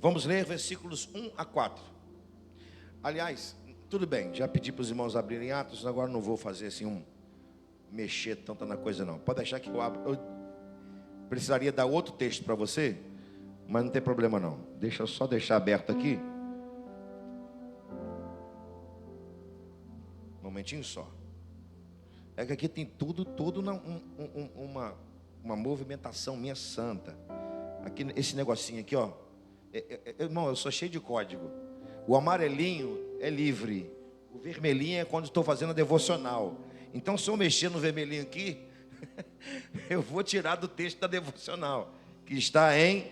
Vamos ler versículos 1 a 4. Aliás, tudo bem, já pedi para os irmãos abrirem Atos, agora não vou fazer assim mexer tanto na coisa não. Pode deixar que eu abro. Eu precisaria dar outro texto para você, mas não tem problema não. Deixa eu só deixar aberto aqui. Um momentinho só. É que aqui tem tudo uma movimentação minha santa. Aqui, esse negocinho aqui, ó. Irmão, eu sou cheio de código. O amarelinho é livre. O vermelhinho é quando estou fazendo a devocional. Então, se eu mexer no vermelhinho aqui, eu vou tirar do texto da devocional, que está em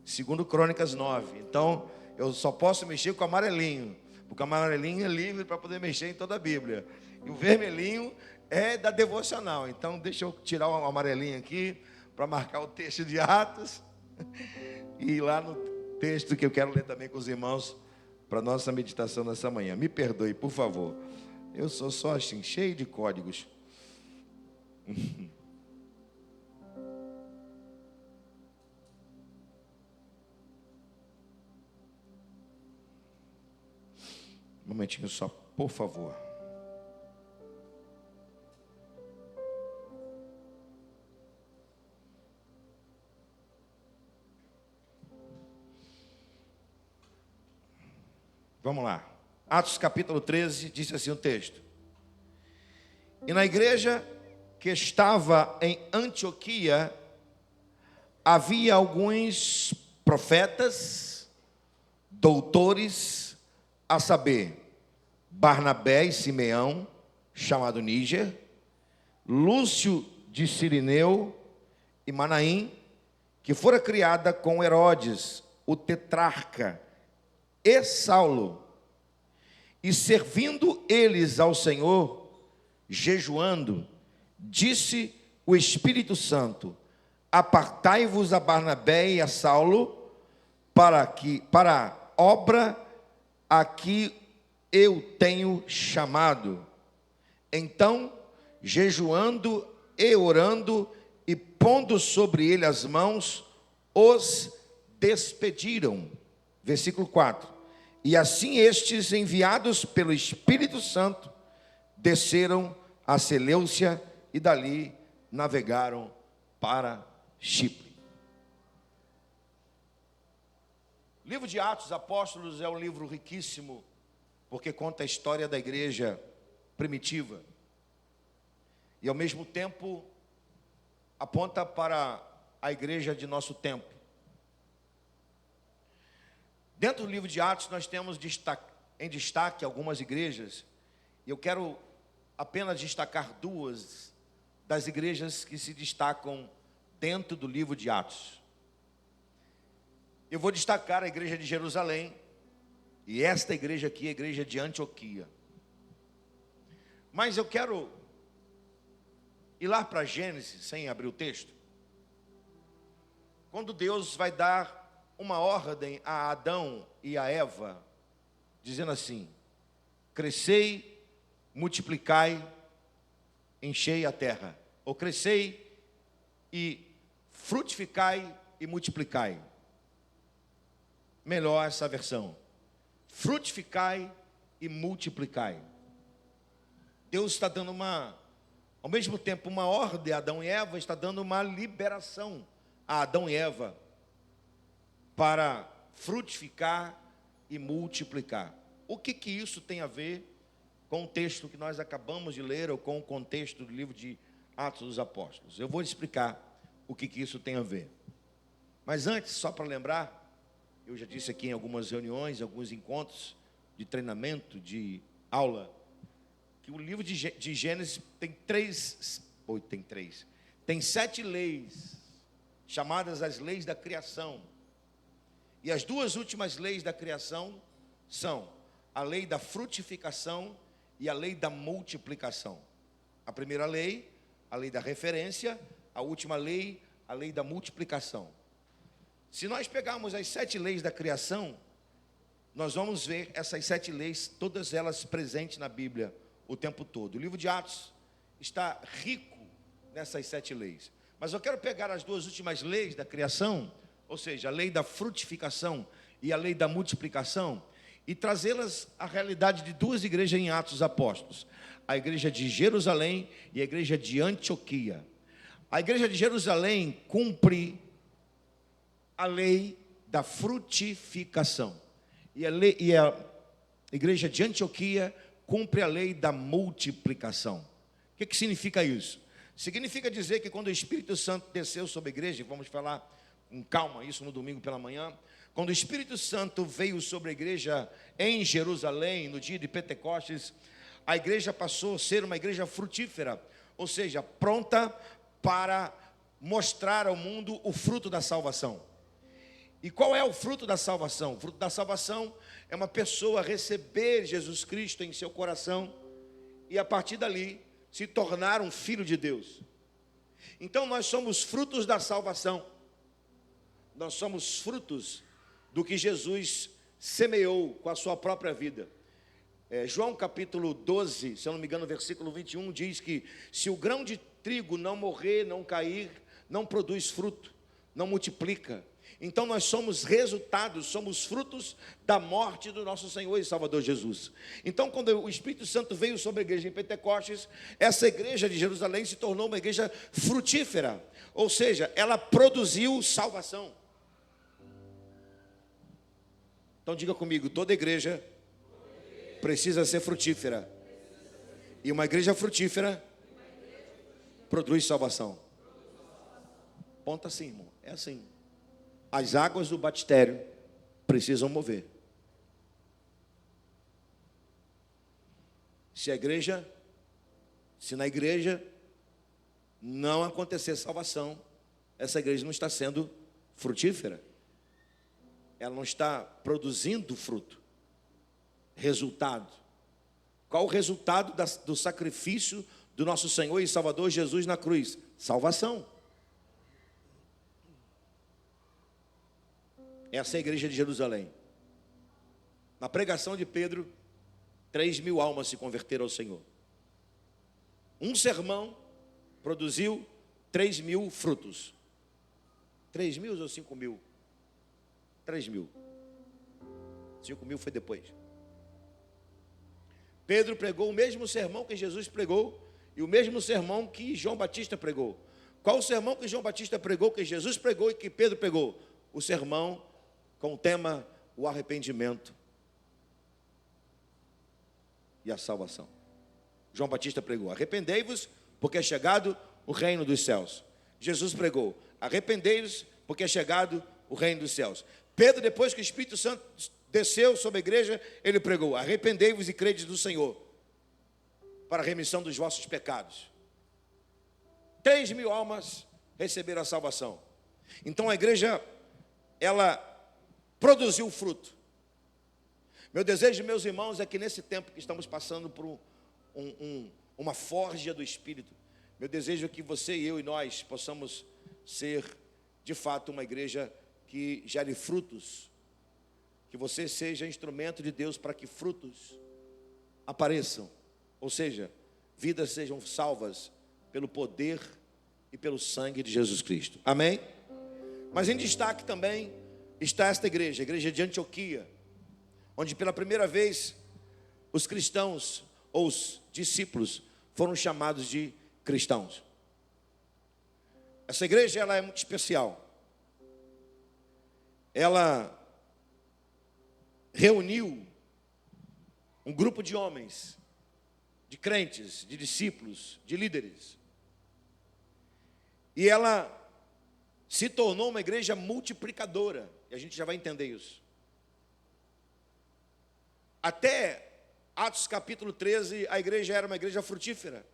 2 Crônicas 9. Então, eu só posso mexer com o amarelinho, porque o amarelinho é livre para poder mexer em toda a Bíblia. E o vermelhinho é da devocional. Então, deixa eu tirar o amarelinho aqui, para marcar o texto de Atos. E ir lá no texto que eu quero ler também com os irmãos, para nossa meditação nessa manhã. Me perdoe, por favor. Eu sou só assim, cheio de códigos. Um momentinho só, por favor. Vamos lá. Atos capítulo 13, diz assim o texto. E na igreja que estava em Antioquia, havia alguns profetas, doutores, a saber, Barnabé e Simeão, chamado Níger, Lúcio de Cirineu e Manaim, que fora criada com Herodes, o tetrarca, e Saulo. E servindo eles ao Senhor, jejuando, disse o Espírito Santo: apartai-vos a Barnabé e a Saulo para a obra a que eu tenho chamado. Então, jejuando e orando e pondo sobre ele as mãos, os despediram. Versículo 4. E assim estes, enviados pelo Espírito Santo, desceram a Seleucia e dali navegaram para Chipre. O livro de Atos Apóstolos é um livro riquíssimo, porque conta a história da igreja primitiva. E ao mesmo tempo aponta para a igreja de nosso tempo. Dentro do livro de Atos nós temos em destaque algumas igrejas. E eu quero apenas destacar duas das igrejas que se destacam dentro do livro de Atos. Eu vou destacar a igreja de Jerusalém. E esta igreja aqui é a igreja de Antioquia. Mas eu quero ir lá para Gênesis, sem abrir o texto. Quando Deus vai dar uma ordem a Adão e a Eva, dizendo assim: crescei, multiplicai, enchei a terra. Ou crescei e frutificai e multiplicai. Melhor essa versão. Frutificai e multiplicai. Deus está dando ao mesmo tempo uma ordem a Adão e Eva, está dando uma liberação a Adão e Eva para frutificar e multiplicar. O que isso tem a ver com o texto que nós acabamos de ler, ou com o contexto do livro de Atos dos Apóstolos? Eu vou explicar o que isso tem a ver. Mas antes, só para lembrar, eu já disse aqui em algumas reuniões, alguns encontros de treinamento, de aula, que o livro de Gênesis tem 7 leis, chamadas as leis da criação. E as duas últimas leis da criação são a lei da frutificação e a lei da multiplicação. A primeira lei, a lei da referência; a última lei, a lei da multiplicação. Se nós pegarmos as 7 leis da criação, nós vamos ver essas 7 leis, todas elas presentes na Bíblia o tempo todo. O livro de Atos está rico nessas 7 leis. Mas eu quero pegar as duas últimas leis da criação ou seja, a lei da frutificação e a lei da multiplicação, e trazê-las à realidade de duas igrejas em Atos Apóstolos, a igreja de Jerusalém e a igreja de Antioquia. A igreja de Jerusalém cumpre a lei da frutificação, e a igreja de Antioquia cumpre a lei da multiplicação. O que significa isso? Significa dizer que quando o Espírito Santo desceu sobre a igreja, vamos falar com calma isso no domingo pela manhã, quando o Espírito Santo veio sobre a igreja em Jerusalém, no dia de Pentecostes, a igreja passou a ser uma igreja frutífera, ou seja, pronta para mostrar ao mundo o fruto da salvação. E qual é o fruto da salvação? O fruto da salvação é uma pessoa receber Jesus Cristo em seu coração e a partir dali se tornar um filho de Deus. Então nós somos frutos da salvação. Nós somos frutos do que Jesus semeou com a sua própria vida. João capítulo 12, se eu não me engano, versículo 21, diz que se o grão de trigo não morrer, não cair, não produz fruto, não multiplica. Então nós somos resultados, somos frutos da morte do nosso Senhor e Salvador Jesus. Então quando o Espírito Santo veio sobre a igreja em Pentecostes, essa igreja de Jerusalém se tornou uma igreja frutífera, ou seja, ela produziu salvação. Então diga comigo, toda igreja precisa ser frutífera, e uma igreja frutífera produz salvação. Ponto assim, irmão, é assim. As águas do batistério precisam mover. Se na igreja não acontecer salvação, essa igreja não está sendo frutífera. Ela não está produzindo fruto, resultado. Qual o resultado do sacrifício do nosso Senhor e Salvador Jesus na cruz? Salvação. Essa é a igreja de Jerusalém. Na pregação de Pedro, 3.000 almas se converteram ao Senhor. Um sermão produziu 3.000 frutos. 3.000 ou 5.000? 3.000. 5.000 foi depois. Pedro pregou o mesmo sermão que Jesus pregou e o mesmo sermão que João Batista pregou. Qual o sermão que João Batista pregou, que Jesus pregou e que Pedro pregou? O sermão com o tema o arrependimento e a salvação. João Batista pregou: arrependei-vos, porque é chegado o reino dos céus. Jesus pregou: arrependei-vos, porque é chegado o reino dos céus. Pedro, depois que o Espírito Santo desceu sobre a igreja, ele pregou: arrependei-vos e credes no Senhor, para a remissão dos vossos pecados. 3.000 almas receberam a salvação. Então a igreja, ela produziu fruto. Meu desejo, meus irmãos, é que nesse tempo que estamos passando por uma forja do Espírito, meu desejo é que você e eu e nós possamos ser, de fato, uma igreja que gere frutos, que você seja instrumento de Deus para que frutos apareçam, ou seja, vidas sejam salvas pelo poder e pelo sangue de Jesus Cristo. Amém? Mas em destaque também está esta igreja, a igreja de Antioquia, onde pela primeira vez os cristãos ou os discípulos foram chamados de cristãos. Essa igreja, ela é muito especial. Ela reuniu um grupo de homens, de crentes, de discípulos, de líderes. E ela se tornou uma igreja multiplicadora. E a gente já vai entender isso. Até Atos capítulo 13, a igreja era uma igreja frutífera.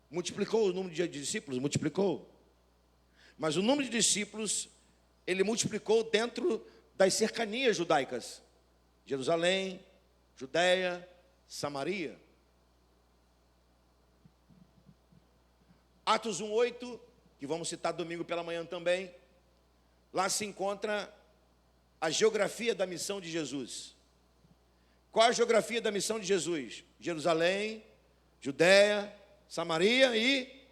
Multiplicou o número de discípulos? Multiplicou. Mas o número de discípulos, ele multiplicou dentro das cercanias judaicas. Jerusalém, Judeia, Samaria. Atos 1:8, que vamos citar domingo pela manhã também. Lá se encontra a geografia da missão de Jesus. Qual a geografia da missão de Jesus? Jerusalém, Judeia, Samaria e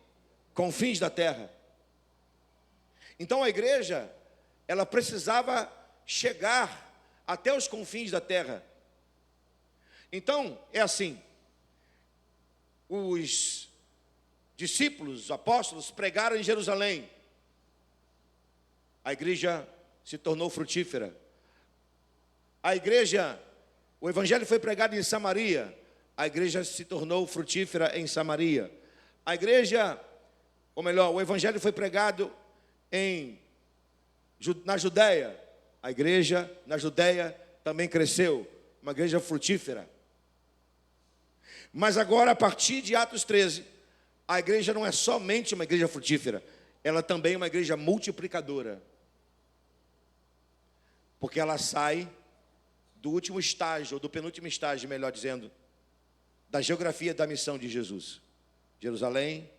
confins da terra. Então a igreja, ela precisava chegar até os confins da terra. Então, é assim, os discípulos, os apóstolos, pregaram em Jerusalém. A igreja se tornou frutífera. A igreja, o evangelho foi pregado em Samaria. A igreja se tornou frutífera em Samaria. A igreja, ou melhor, o evangelho foi pregado na Judéia. A igreja na Judéia também cresceu, uma igreja frutífera. Mas agora, a partir de Atos 13, a igreja não é somente uma igreja frutífera, ela também é uma igreja multiplicadora. Porque ela sai do último estágio, ou do penúltimo estágio, melhor dizendo, da geografia da missão de Jesus. Jerusalém,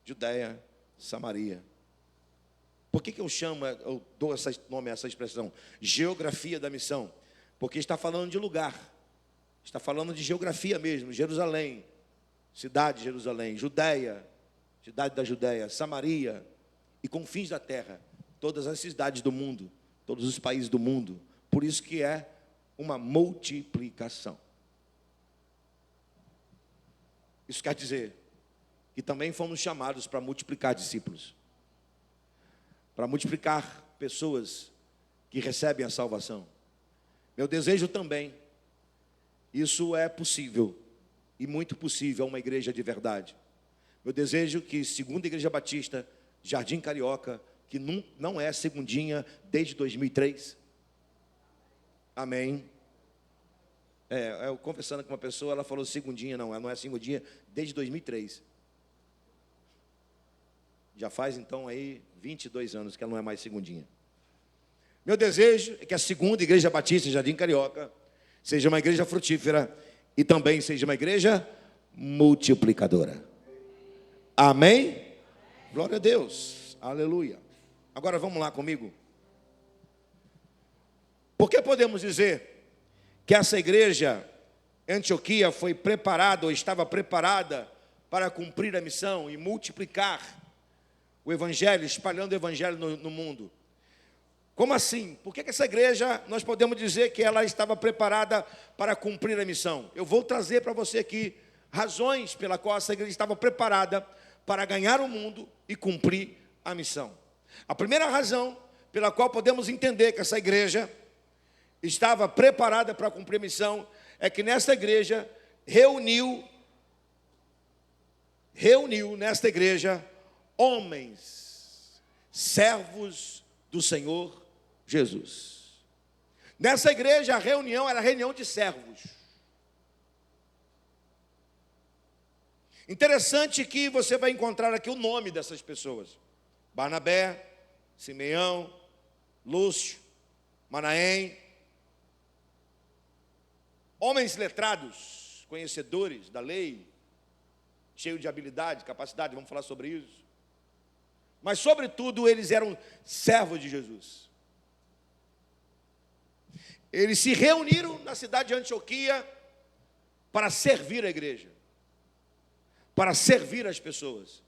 Judéia, Samaria. Por que eu dou esse nome a essa expressão? Geografia da missão. Porque está falando de lugar. Está falando de geografia mesmo. Jerusalém, cidade de Jerusalém. Judéia, cidade da Judéia. Samaria e confins da terra. Todas as cidades do mundo. Todos os países do mundo. Por isso que é uma multiplicação. Isso quer dizer que também fomos chamados para multiplicar discípulos. Para multiplicar pessoas que recebem a salvação. Meu desejo também, isso é possível, e muito possível, uma igreja de verdade. Meu desejo que, segundo a Igreja Batista, Jardim Carioca, que não é segundinha desde 2003. Amém. Eu conversando com uma pessoa, ela falou segundinha, ela não é segundinha desde 2003. Já faz então aí 22 anos que ela não é mais segundinha. Meu desejo é que a segunda Igreja Batista Jardim Carioca seja uma igreja frutífera e também seja uma igreja multiplicadora. Amém? Glória a Deus. Aleluia. Agora vamos lá comigo. Por que podemos dizer que essa igreja em Antioquia foi preparada ou estava preparada para cumprir a missão e multiplicar o evangelho, espalhando o evangelho no mundo? Como assim? Por que essa igreja, nós podemos dizer que ela estava preparada para cumprir a missão? Eu vou trazer para você aqui razões pela qual essa igreja estava preparada para ganhar o mundo e cumprir a missão. A primeira razão pela qual podemos entender que essa igreja estava preparada para cumprir a missão é que nesta igreja reuniu nesta igreja homens, servos do Senhor Jesus. Nessa igreja a reunião era reunião de servos. Interessante que você vai encontrar aqui o nome dessas pessoas: Barnabé, Simeão, Lúcio, Manaém. Homens letrados, conhecedores da lei, cheios de habilidade, capacidade, vamos falar sobre isso. Mas, sobretudo, eles eram servos de Jesus. Eles se reuniram na cidade de Antioquia para servir a igreja, para servir as pessoas.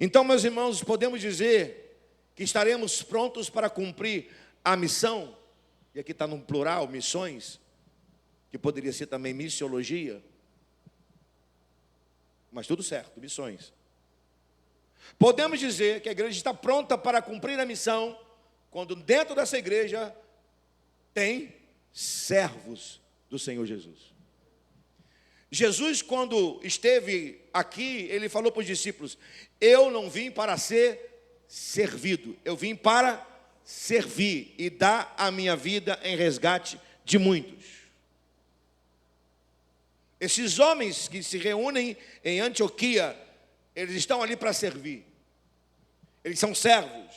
Então, meus irmãos, podemos dizer que estaremos prontos para cumprir a missão, e aqui está no plural, missões, que poderia ser também missiologia, mas tudo certo, missões. Podemos dizer que a igreja está pronta para cumprir a missão, quando dentro dessa igreja tem servos do Senhor Jesus. Jesus, quando esteve aqui, ele falou para os discípulos: eu não vim para ser servido, eu vim para servir e dar a minha vida em resgate de muitos. Esses homens que se reúnem em Antioquia, eles estão ali para servir. Eles são servos.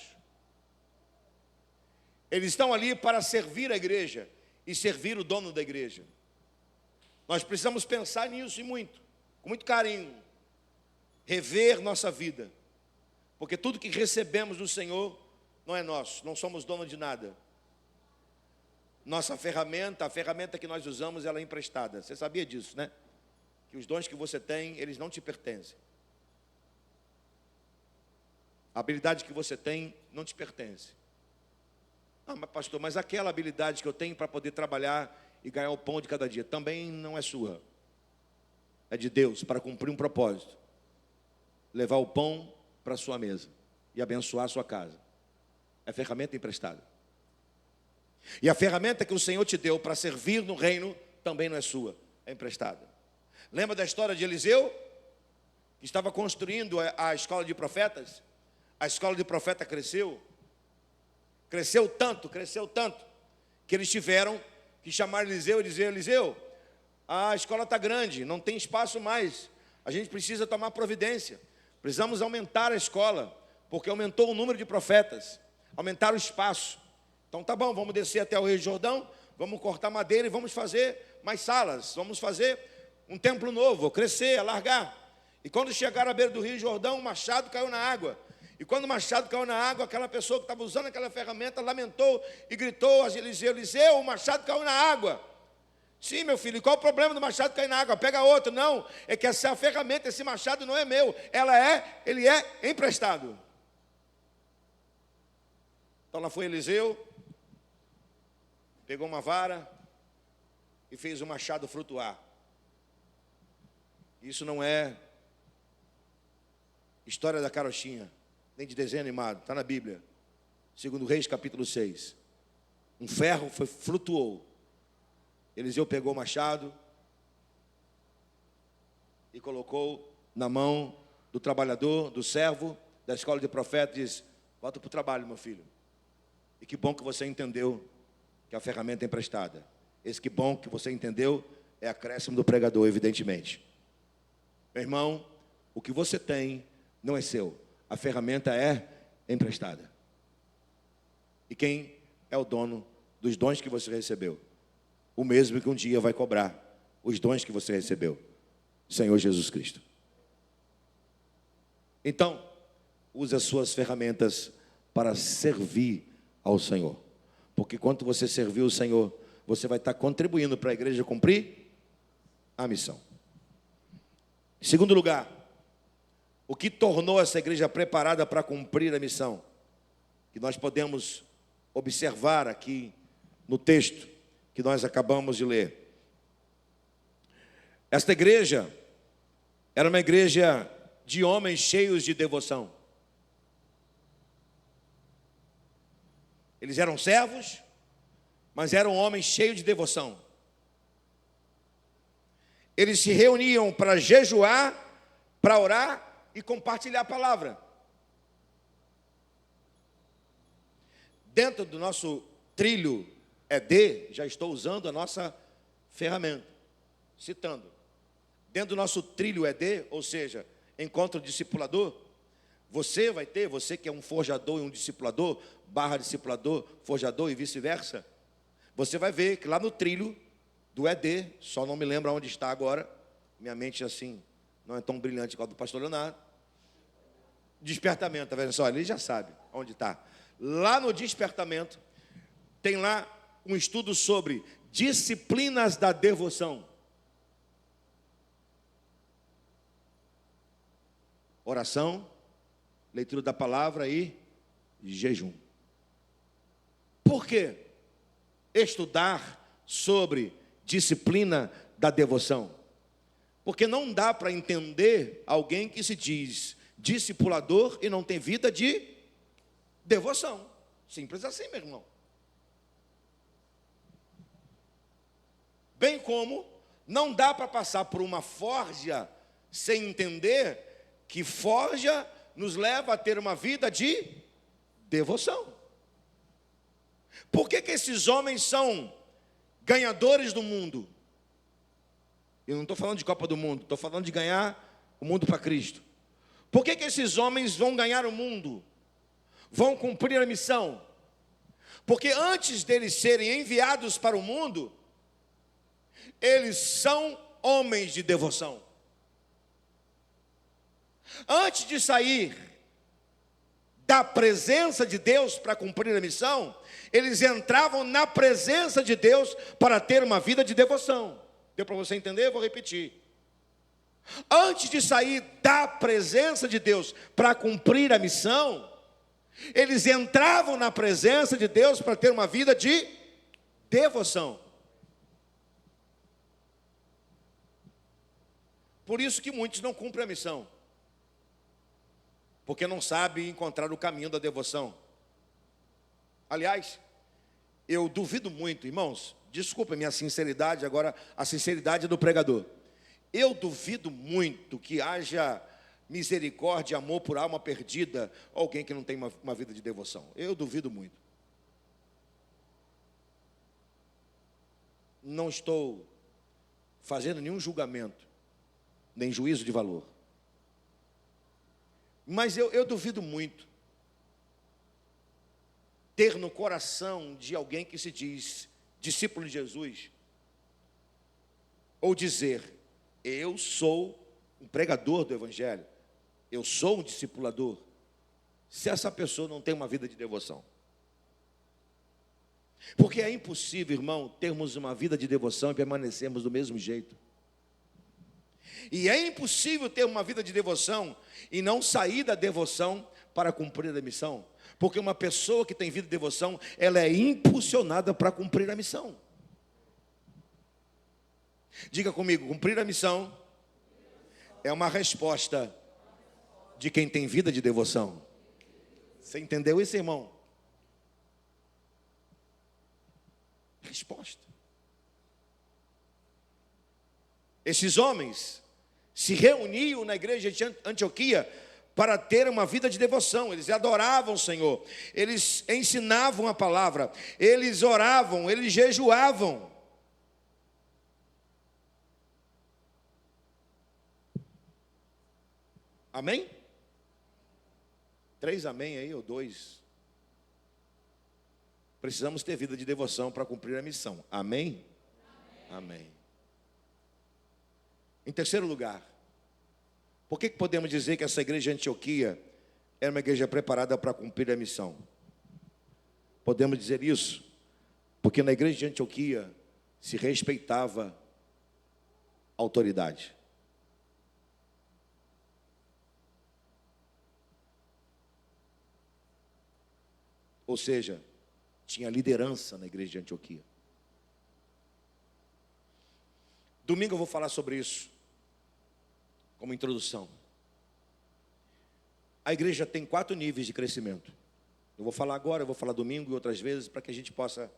Eles estão ali para servir a igreja e servir o dono da igreja. Nós precisamos pensar nisso com muito carinho, rever nossa vida, porque tudo que recebemos do Senhor não é nosso, não somos donos de nada. Nossa ferramenta, a ferramenta que nós usamos, ela é emprestada. Você sabia disso, né? Que os dons que você tem, eles não te pertencem. A habilidade que você tem não te pertence. Ah, mas pastor, mas aquela habilidade que eu tenho para poder trabalhar e ganhar o pão de cada dia, também não é sua. É de Deus, para cumprir um propósito. Levar o pão para a sua mesa e abençoar a sua casa. É ferramenta emprestada. E a ferramenta que o Senhor te deu para servir no reino também não é sua, é emprestada. Lembra da história de Eliseu? Que estava construindo a escola de profetas. A escola de profeta cresceu. Cresceu tanto, que eles tiveram que chamar Eliseu e dizer: Eliseu, a escola está grande, não tem espaço mais. A gente precisa tomar providência. Precisamos aumentar a escola, porque aumentou o número de profetas. Aumentaram o espaço. Então tá bom, vamos descer até o Rio Jordão, vamos cortar madeira e vamos fazer mais salas. Vamos fazer um templo novo, crescer, alargar. E quando chegaram à beira do Rio Jordão, o machado caiu na água. E quando o machado caiu na água, aquela pessoa que estava usando aquela ferramenta lamentou e gritou a Eliseu: Eliseu, o machado caiu na água. Sim, meu filho, e qual o problema do machado cair na água? Pega outro. Não, é que essa ferramenta, esse machado não é meu, ele é emprestado. Então lá foi Eliseu, pegou uma vara e fez o machado flutuar. Isso não é história da carochinha, nem de desenho animado, está na Bíblia. 2 Reis, capítulo 6. Um ferro flutuou. Eliseu pegou o machado e colocou na mão do trabalhador, do servo da escola de profeta, e disse: volta para o trabalho, meu filho. E que bom que você entendeu que a ferramenta é emprestada. Esse que bom que você entendeu é acréscimo do pregador, evidentemente. Meu irmão, o que você tem não é seu. A ferramenta é emprestada. E quem é o dono dos dons que você recebeu? O mesmo que um dia vai cobrar os dons que você recebeu, Senhor Jesus Cristo. Então, use as suas ferramentas para servir ao Senhor. Porque quando você servir o Senhor, você vai estar contribuindo para a igreja cumprir a missão. Em segundo lugar, o que tornou essa igreja preparada para cumprir a missão? Que nós podemos observar aqui no texto que nós acabamos de ler. Esta igreja era uma igreja de homens cheios de devoção. Eles eram servos, mas eram homens cheios de devoção. Eles se reuniam para jejuar, para orar e compartilhar a palavra. Dentro do nosso trilho ED, já estou usando a nossa ferramenta, citando. Dentro do nosso trilho ED, ou seja, encontro discipulador, você vai ter, você que é um forjador e um discipulador, barra discipulador, forjador e vice-versa, você vai ver que lá no trilho do ED, só não me lembro onde está agora, minha mente assim, não é tão brilhante igual a do pastor Leonardo. Despertamento, tá vendo só? Ele já sabe onde está. Lá no despertamento, tem lá um estudo sobre disciplinas da devoção. Oração, leitura da palavra e jejum. Por quê? Estudar sobre disciplina da devoção. Porque não dá para entender alguém que se diz discipulador e não tem vida de devoção. Simples assim, meu irmão. Bem como não dá para passar por uma forja sem entender que forja nos leva a ter uma vida de devoção. Por que esses homens são ganhadores do mundo? Eu não estou falando de Copa do Mundo, estou falando de ganhar o mundo para Cristo. Por que esses homens vão ganhar o mundo? Vão cumprir a missão? Porque antes deles serem enviados para o mundo, eles são homens de devoção. Antes de sair da presença de Deus para cumprir a missão, eles entravam na presença de Deus para ter uma vida de devoção. Deu para você entender? Eu vou repetir. Antes de sair da presença de Deus para cumprir a missão, Eles entravam na presença de Deus para ter uma vida de devoção. Por isso que muitos não cumprem a missão, porque não sabem encontrar o caminho da devoção. Aliás, eu duvido muito, irmãos, desculpa a minha sinceridade, agora a sinceridade do pregador. Eu duvido muito que haja misericórdia e amor por alma perdida, alguém que não tem uma vida de devoção. Eu duvido muito. Não estou fazendo nenhum julgamento, nem juízo de valor. Mas eu duvido muito ter no coração de alguém que se diz discípulo de Jesus, ou dizer, eu sou um pregador do Evangelho, eu sou um discipulador, se essa pessoa não tem uma vida de devoção. Porque é impossível, irmão, termos uma vida de devoção e permanecermos do mesmo jeito. E é impossível ter uma vida de devoção e não sair da devoção para cumprir a missão. Porque uma pessoa que tem vida de devoção, ela é impulsionada para cumprir a missão. Diga comigo, cumprir a missão é uma resposta de quem tem vida de devoção. Você entendeu isso, irmão? Resposta. Esses homens se reuniam na igreja de Antioquia para ter uma vida de devoção. Eles adoravam o Senhor, eles ensinavam a palavra, eles oravam, eles jejuavam. Amém? 3 amém aí, ou 2? Precisamos ter vida de devoção para cumprir a missão. Amém? Amém. Em terceiro lugar, por que podemos dizer que essa igreja de Antioquia era uma igreja preparada para cumprir a missão? Podemos dizer isso porque na igreja de Antioquia se respeitava a autoridade. Ou seja, tinha liderança na igreja de Antioquia. Domingo eu vou falar sobre isso, como introdução. A igreja tem 4 níveis de crescimento. Eu vou falar agora, eu vou falar domingo e outras vezes, para que a gente possa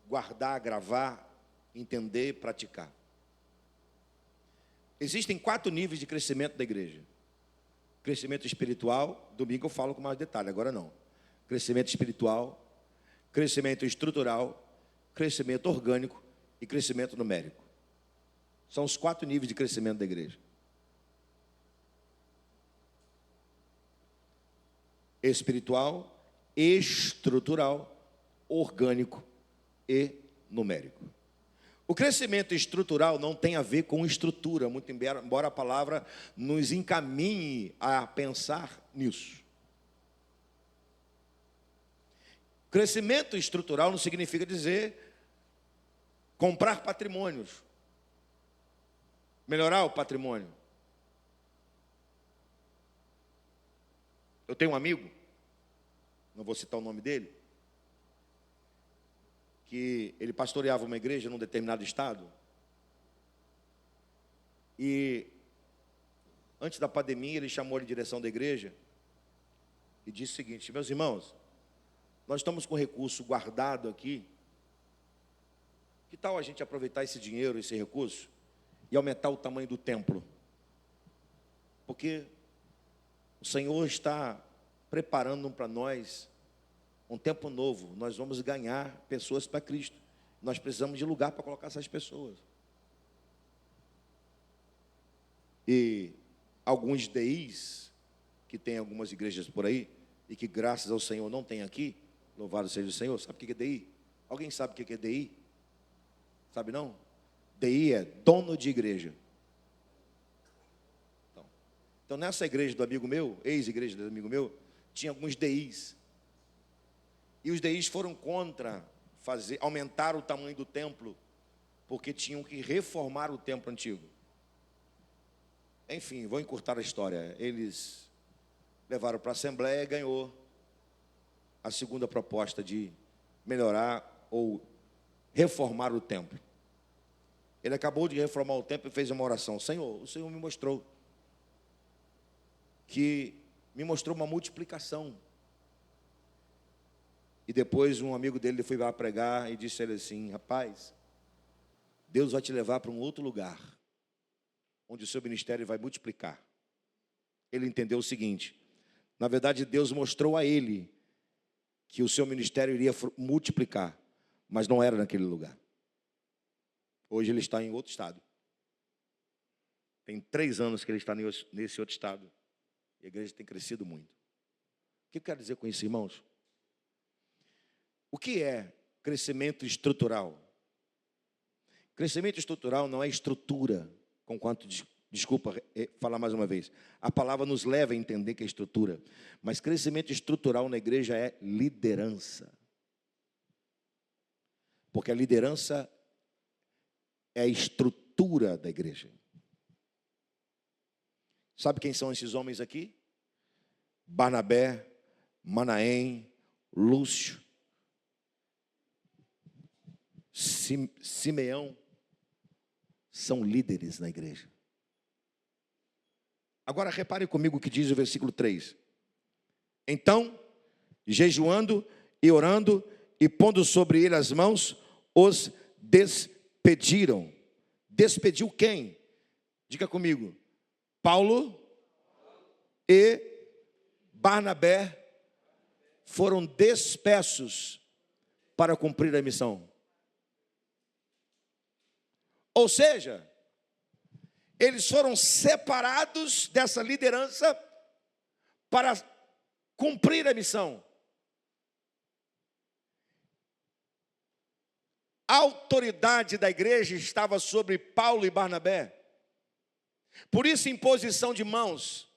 guardar, gravar, entender, praticar. Existem 4 níveis de crescimento da igreja. Crescimento espiritual, domingo eu falo com mais detalhe, agora não. Crescimento espiritual, crescimento estrutural, crescimento orgânico e crescimento numérico. São os 4 níveis de crescimento da igreja. Espiritual, estrutural, orgânico e numérico. O crescimento estrutural não tem a ver com estrutura, muito embora a palavra nos encaminhe a pensar nisso. Crescimento estrutural não significa dizer comprar patrimônios, melhorar o patrimônio. Eu tenho um amigo, não vou citar o nome dele, que ele pastoreava uma igreja num determinado estado. E antes da pandemia, ele chamou a direção da igreja e disse o seguinte: meus irmãos, nós estamos com recurso guardado aqui. Que tal a gente aproveitar esse dinheiro, esse recurso, e aumentar o tamanho do templo? Porque o Senhor está preparando para nós um tempo novo. Nós vamos ganhar pessoas para Cristo. Nós precisamos de lugar para colocar essas pessoas. E alguns DIs, que tem algumas igrejas por aí, e que graças ao Senhor não tem aqui, louvado seja o Senhor. Sabe o que é DI? Alguém sabe o que é DI? Sabe não? DI é dono de igreja. Então nessa igreja do amigo meu, ex-igreja do amigo meu, tinha alguns DIs. E os DIs foram contra aumentar o tamanho do templo, porque tinham que reformar o templo antigo. Enfim, vou encurtar a história. Eles levaram para a Assembleia, ganhou. a segunda proposta de melhorar ou reformar o templo. Ele acabou de reformar o templo e fez uma oração. Senhor, o Senhor me mostrou uma multiplicação. E depois um amigo dele foi lá pregar e disse a ele assim: rapaz, Deus vai te levar para um outro lugar, onde o seu ministério vai multiplicar. Ele entendeu o seguinte: na verdade, Deus mostrou a ele que o seu ministério iria multiplicar, mas não era naquele lugar. Hoje ele está em outro estado. Tem 3 anos que ele está nesse outro estado. E a igreja tem crescido muito. O que eu quero dizer com isso, irmãos? O que é crescimento estrutural? Crescimento estrutural não é estrutura, conquanto, desculpa falar mais uma vez, a palavra nos leva a entender que é estrutura, mas crescimento estrutural na igreja é liderança. Porque a liderança é a estrutura da igreja. Sabe quem são esses homens aqui? Barnabé, Manaém, Lúcio, Simeão, são líderes na igreja. Agora repare comigo o que diz o versículo 3. Então, jejuando e orando e pondo sobre ele as mãos, os despediram. Despediu quem? Diga comigo. Paulo e Barnabé foram dispersos para cumprir a missão. Ou seja, eles foram separados dessa liderança para cumprir a missão. A autoridade da igreja estava sobre Paulo e Barnabé. Por isso, imposição de mãos,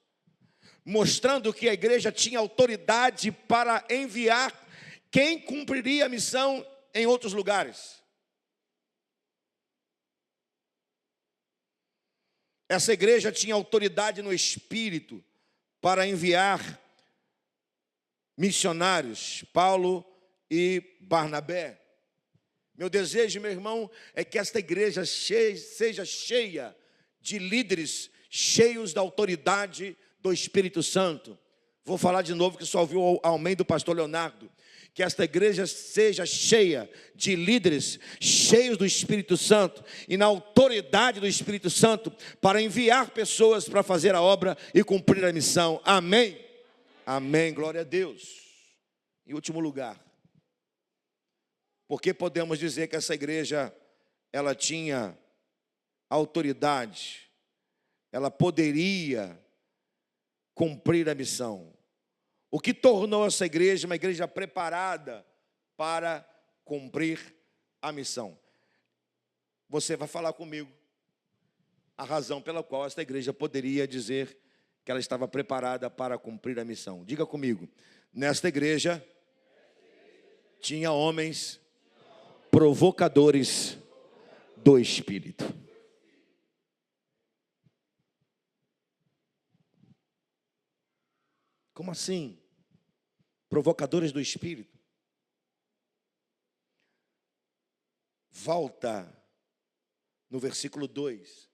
mostrando que a igreja tinha autoridade para enviar quem cumpriria a missão em outros lugares. Essa igreja tinha autoridade no Espírito para enviar missionários, Paulo e Barnabé. Meu desejo, meu irmão, é que esta igreja seja cheia de líderes, cheios da autoridade do Espírito Santo. Vou falar de novo, que só ouviu a amém do pastor Leonardo. Que esta igreja seja cheia de líderes, cheios do Espírito Santo e na autoridade do Espírito Santo para enviar pessoas para fazer a obra e cumprir a missão. Amém? Amém, glória a Deus. Em último lugar, porque podemos dizer que essa igreja, ela tinha autoridade, ela poderia cumprir a missão. O que tornou essa igreja uma igreja preparada para cumprir a missão? Você vai falar comigo a razão pela qual esta igreja poderia dizer que ela estava preparada para cumprir a missão. Diga comigo, nesta igreja tinha homens provocadores do Espírito. Como assim? Provocadores do Espírito. Volta no versículo 2.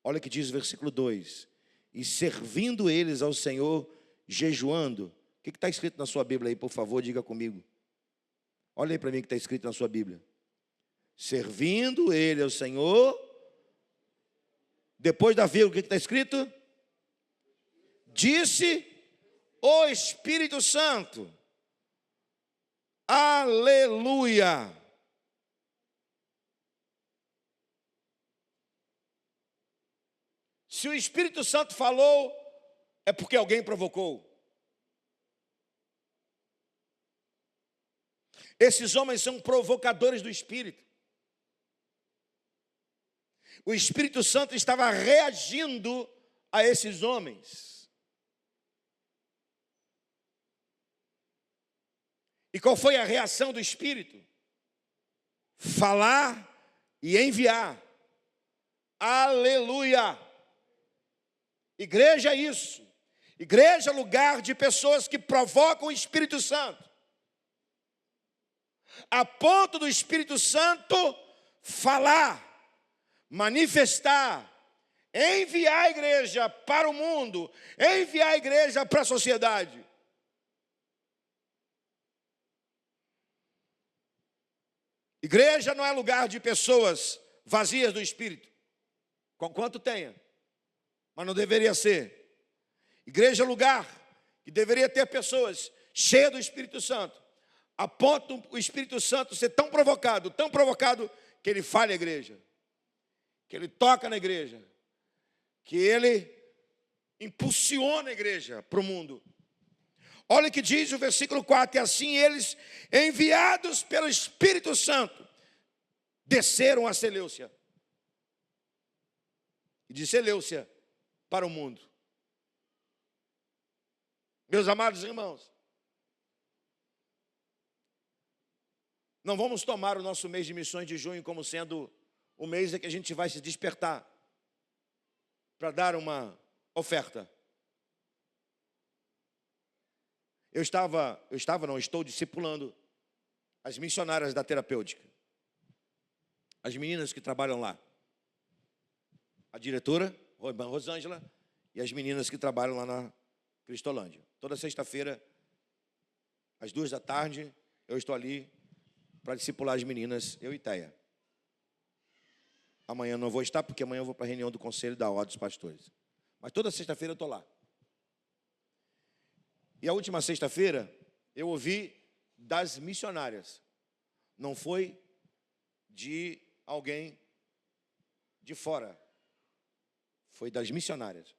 Olha o que diz o versículo 2. E servindo eles ao Senhor, jejuando. O que está escrito na sua Bíblia aí, por favor, diga comigo. Olha aí para mim o que está escrito na sua Bíblia. Servindo ele ao Senhor. Depois da vírgula, o que está escrito? Disse o Espírito Santo. Aleluia. Se o Espírito Santo falou, é porque alguém provocou. Esses homens são provocadores do Espírito. O Espírito Santo estava reagindo a esses homens. E qual foi a reação do Espírito? Falar e enviar. Aleluia! Igreja é isso. Igreja é lugar de pessoas que provocam o Espírito Santo, a ponto do Espírito Santo falar, manifestar, enviar a igreja para o mundo, enviar a igreja para a sociedade. Igreja não é lugar de pessoas vazias do Espírito, conquanto tenha, mas não deveria ser. Igreja é lugar que deveria ter pessoas cheias do Espírito Santo, a ponto do Espírito Santo ser tão provocado, que ele falha a igreja, que ele toca na igreja, que ele impulsiona a igreja para o mundo. Olha o que diz o versículo 4, e assim eles, enviados pelo Espírito Santo, desceram a Seleucia, e de Seleucia para o mundo. Meus amados irmãos, não vamos tomar o nosso mês de missões de junho como sendo o mês em que a gente vai se despertar para dar uma oferta. Estou discipulando as missionárias da terapêutica, as meninas que trabalham lá, a diretora, Rosângela, e as meninas que trabalham lá na Cristolândia. Toda sexta-feira, às 14h, eu estou ali para discipular as meninas, eu e Teia. Amanhã não vou estar, porque amanhã eu vou para a reunião do Conselho da Ordem dos Pastores. Mas toda sexta-feira eu estou lá. E a última sexta-feira, eu ouvi das missionárias. Não foi de alguém de fora. Foi das missionárias.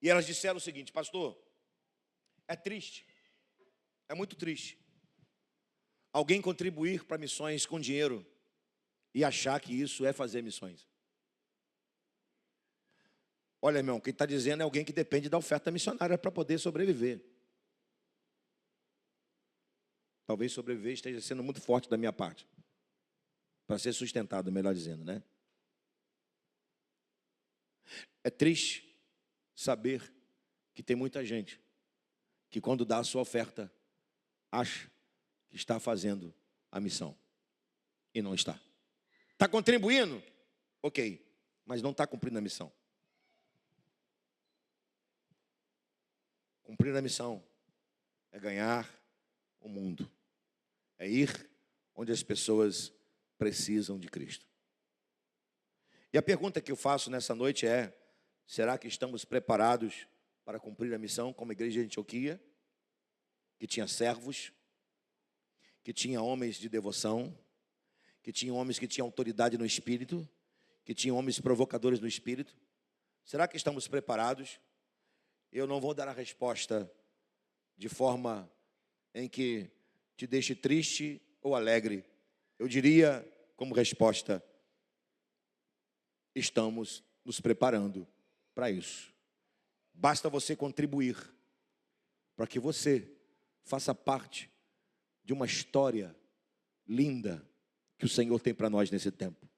E elas disseram o seguinte: pastor, é triste, é muito triste alguém contribuir para missões com dinheiro e achar que isso é fazer missões. Olha, irmão, quem está dizendo é alguém que depende da oferta missionária para poder sobreviver. Talvez sobreviver esteja sendo muito forte da minha parte, para ser sustentado, melhor dizendo, né? É triste saber que tem muita gente que, quando dá a sua oferta, acha que está fazendo a missão e não está. Está contribuindo? Ok, mas não está cumprindo a missão. Cumprir a missão é ganhar o mundo, é ir onde as pessoas precisam de Cristo. E a pergunta que eu faço nessa noite é: será que estamos preparados para cumprir a missão como a igreja de Antioquia, que tinha servos, que tinha homens de devoção, que tinha homens que tinham autoridade no Espírito, que tinham homens provocadores no Espírito? Será que estamos preparados? Eu não vou dar a resposta de forma em que te deixe triste ou alegre. Eu diria como resposta: estamos nos preparando para isso. Basta você contribuir para que você faça parte de uma história linda que o Senhor tem para nós nesse tempo.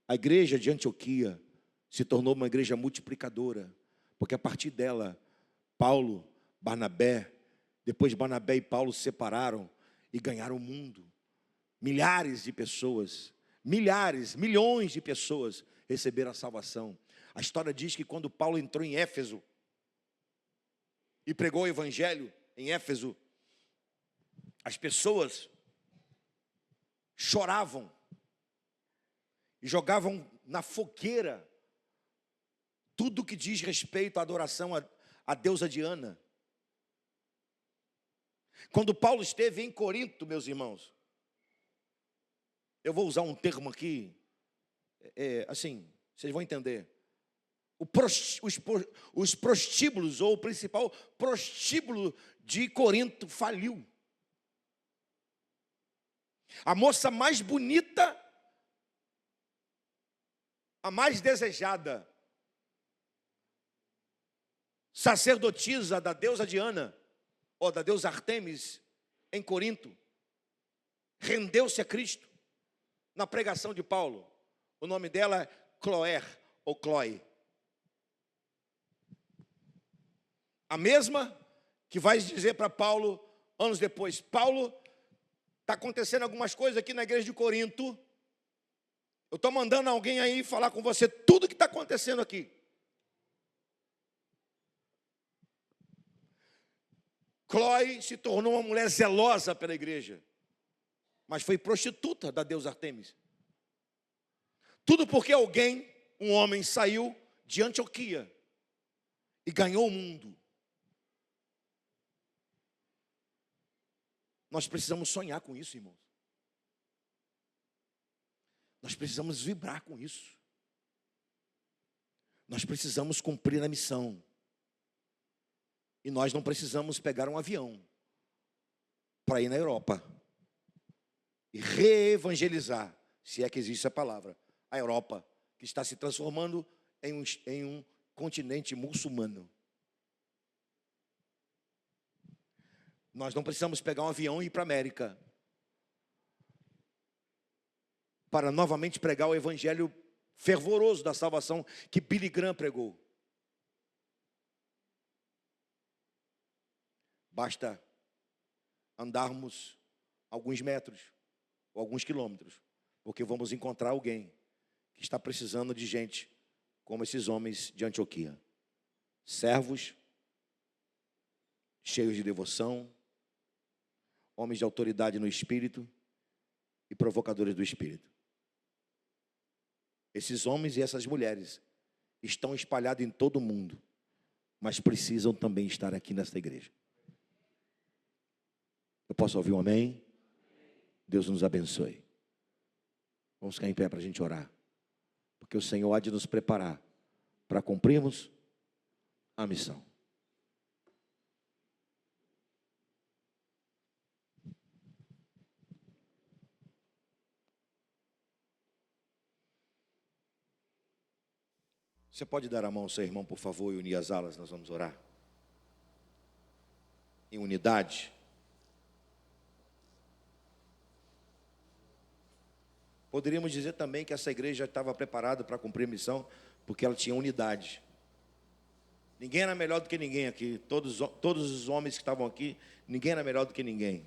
A igreja de Antioquia se tornou uma igreja multiplicadora, porque a partir dela, Paulo, Barnabé, depois Barnabé e Paulo se separaram e ganharam o mundo. Milhares de pessoas, milhões de pessoas receberam a salvação. A história diz que quando Paulo entrou em Éfeso e pregou o evangelho em Éfeso, as pessoas choravam e jogavam na fogueira tudo que diz respeito à adoração à deusa Diana. Quando Paulo esteve em Corinto, meus irmãos, eu vou usar um termo aqui, assim, vocês vão entender. Os prostíbulos, ou o principal prostíbulo de Corinto faliu. A moça mais bonita, a mais desejada, sacerdotisa da deusa Diana, ou da deusa Artemis, em Corinto, rendeu-se a Cristo na pregação de Paulo. O nome dela é Cloé, ou Chloe. A mesma que vai dizer para Paulo, anos depois: Paulo, está acontecendo algumas coisas aqui na igreja de Corinto. Eu estou mandando alguém aí falar com você tudo que está acontecendo aqui. Cloe se tornou uma mulher zelosa pela igreja, mas foi prostituta da deusa Artemis. Tudo porque alguém, um homem, saiu de Antioquia e ganhou o mundo. Nós precisamos sonhar com isso, irmãos. Nós precisamos vibrar com isso. Nós precisamos cumprir a missão. E nós não precisamos pegar um avião para ir na Europa e reevangelizar, se é que existe a palavra, a Europa, que está se transformando em um continente muçulmano. Nós não precisamos pegar um avião e ir para a América para novamente pregar o evangelho fervoroso da salvação que Billy Graham pregou. Basta andarmos alguns metros ou alguns quilômetros, porque vamos encontrar alguém que está precisando de gente como esses homens de Antioquia. Servos, cheios de devoção, homens de autoridade no Espírito e provocadores do Espírito. Esses homens e essas mulheres estão espalhados em todo o mundo, mas precisam também estar aqui nesta igreja. Eu posso ouvir um amém? Deus nos abençoe. Vamos ficar em pé para a gente orar, porque o Senhor há de nos preparar para cumprirmos a missão. Você pode dar a mão ao seu irmão, por favor, e unir as alas, nós vamos orar. Em unidade. Poderíamos dizer também que essa igreja estava preparada para cumprir a missão, porque ela tinha unidade. Ninguém era melhor do que ninguém aqui. Todos os homens que estavam aqui, ninguém era melhor do que ninguém.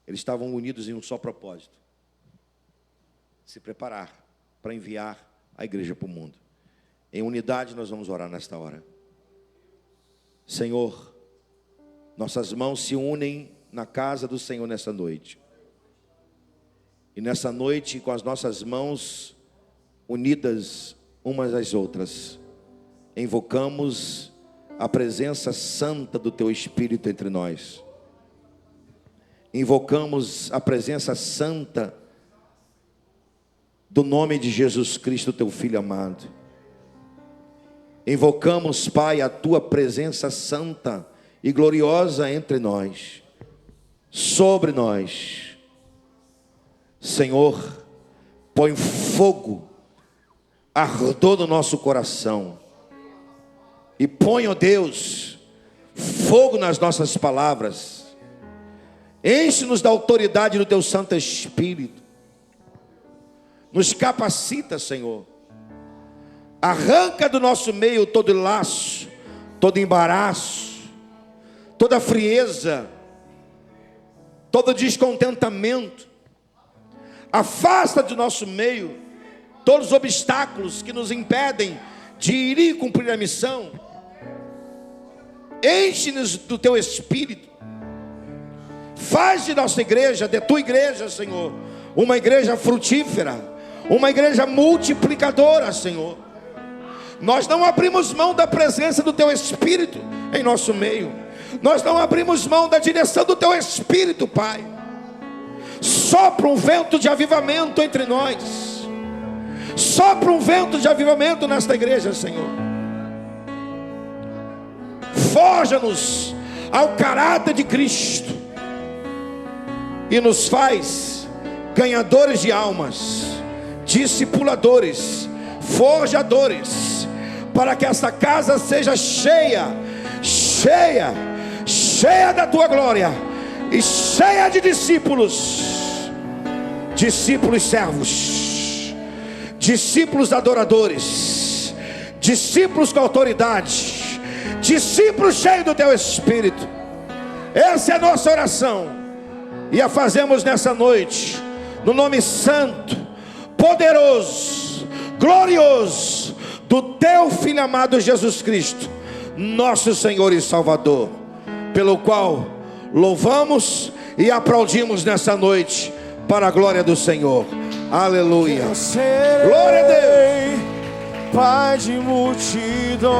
Eles estavam unidos em um só propósito: se preparar para enviar a igreja para o mundo. Em unidade nós vamos orar nesta hora. Senhor, nossas mãos se unem na casa do Senhor nessa noite. E nessa noite, com as nossas mãos unidas umas às outras, invocamos a presença santa do Teu Espírito entre nós. Invocamos a presença santa do nome de Jesus Cristo, Teu Filho amado. Invocamos, Pai, a Tua presença santa e gloriosa entre nós, sobre nós. Senhor, põe fogo, ardor no nosso coração. E põe, ó Deus, fogo nas nossas palavras. Enche-nos da autoridade do Teu Santo Espírito. Nos capacita, Senhor. Arranca do nosso meio todo laço, todo embaraço, toda frieza, todo descontentamento. Afasta do nosso meio todos os obstáculos que nos impedem de ir e cumprir a missão. Enche-nos do Teu Espírito. Faz de nossa igreja, de Tua igreja, Senhor, uma igreja frutífera, uma igreja multiplicadora, Senhor. Nós não abrimos mão da presença do Teu Espírito em nosso meio. Nós não abrimos mão da direção do Teu Espírito, Pai. Sopra um vento de avivamento entre nós. Sopra um vento de avivamento nesta igreja, Senhor. Forja-nos ao caráter de Cristo e nos faz ganhadores de almas, discipuladores, forjadores, para que essa casa seja cheia da Tua glória e cheia de discípulos servos, discípulos adoradores, discípulos com autoridade, discípulos cheios do teu Espírito. Essa é a nossa oração, e a fazemos nessa noite, no nome santo, poderoso, glorioso do teu Filho amado Jesus Cristo, nosso Senhor e Salvador, pelo qual louvamos e aplaudimos nessa noite, para a glória do Senhor. Aleluia. Glória a Deus. Pai de multidões,